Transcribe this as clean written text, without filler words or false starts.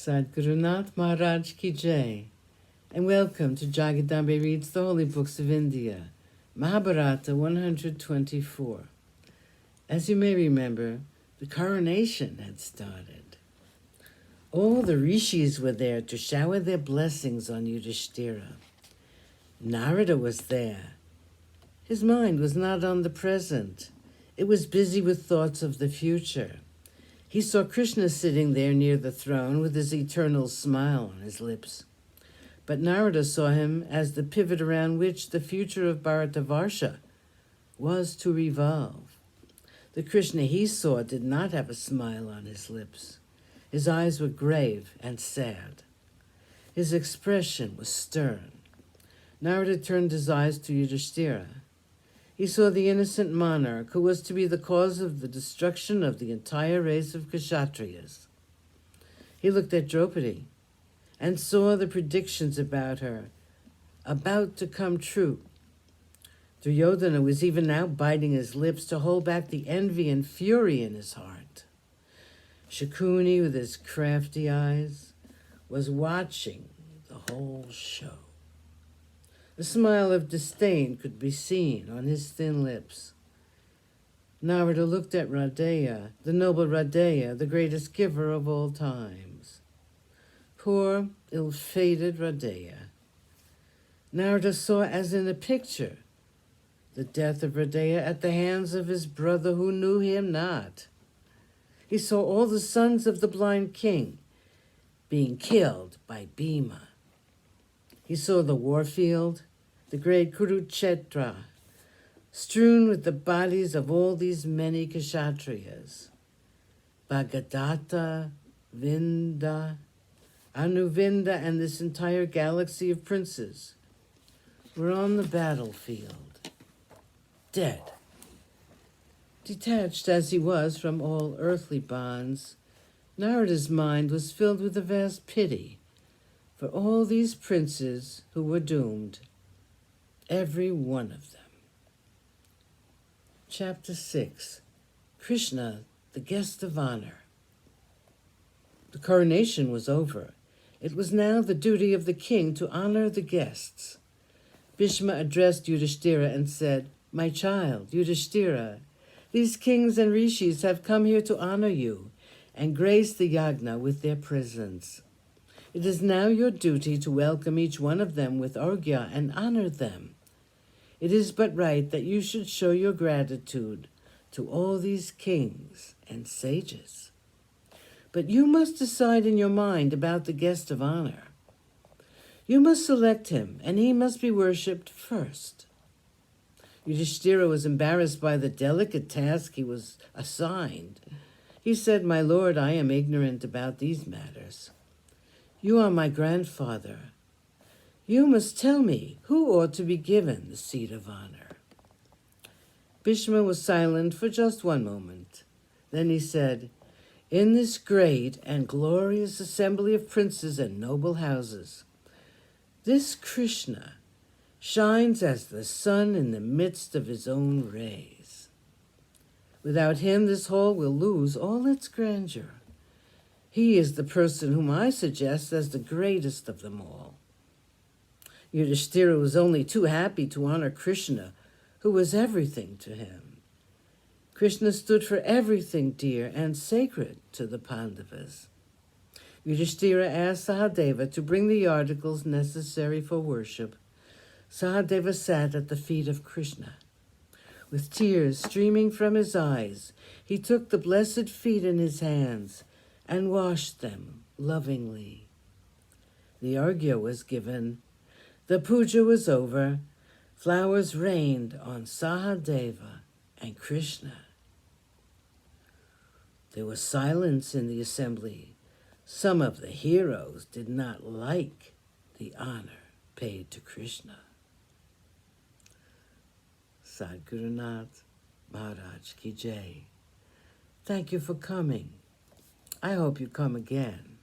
Sadgurunath Maharaj Ki Jai, and welcome to Jagadambe Reads the Holy Books of India, Mahabharata 124. As you may remember, the coronation had started. All the rishis were there to shower their blessings on Yudhishthira. Narada was there. His mind was not on the present. It was busy with thoughts of the future. He saw Krishna sitting there near the throne with his eternal smile on his lips. But Narada saw him as the pivot around which the future of Bharatavarsha was to revolve. The Krishna he saw did not have a smile on his lips. His eyes were grave and sad. His expression was stern. Narada turned his eyes to Yudhishthira. He saw the innocent monarch who was to be the cause of the destruction of the entire race of Kshatriyas. He looked at Draupadi and saw the predictions about her about to come true. Duryodhana was even now biting his lips to hold back the envy and fury in his heart. Shakuni, with his crafty eyes, was watching the whole show. A smile of disdain could be seen on his thin lips. Narada looked at Radeya, the noble Radeya, the greatest giver of all times. Poor, ill-fated Radeya. Narada saw as in a picture the death of Radeya at the hands of his brother who knew him not. He saw all the sons of the blind king being killed by Bhima. He saw the war field, the great Kurukshetra, strewn with the bodies of all these many Kshatriyas. Bhagadatta, Vinda, Anuvinda, and this entire galaxy of princes were on the battlefield, dead. Detached as he was from all earthly bonds, Narada's mind was filled with a vast pity for all these princes who were doomed, every one of them. Chapter 6, Krishna, the Guest of Honor. The coronation was over. It was now the duty of the king to honor the guests. Bhishma addressed Yudhishthira and said, "My child, Yudhishthira, these kings and rishis have come here to honor you and grace the yagna with their presence. It is now your duty to welcome each one of them with orgya and honor them. It is but right that you should show your gratitude to all these kings and sages. But you must decide in your mind about the guest of honor. You must select him, and he must be worshipped first." Yudhishthira was embarrassed by the delicate task he was assigned. He said, "My lord, I am ignorant about these matters. You are my grandfather. You must tell me who ought to be given the seat of honor." Bhishma was silent for just one moment. Then he said, "In this great and glorious assembly of princes and noble houses, this Krishna shines as the sun in the midst of his own rays. Without him, this hall will lose all its grandeur. He is the person whom I suggest as the greatest of them all." Yudhishthira was only too happy to honor Krishna, who was everything to him. Krishna stood for everything dear and sacred to the Pandavas. Yudhishthira asked Sahadeva to bring the articles necessary for worship. Sahadeva sat at the feet of Krishna. With tears streaming from his eyes, he took the blessed feet in his hands and washed them lovingly. The arghya was given. The puja was over. Flowers rained on Sahadeva and Krishna. There was silence in the assembly. Some of the heroes did not like the honor paid to Krishna. Sadgurunath Maharaj Ki Jai. Thank you for coming. I hope you come again.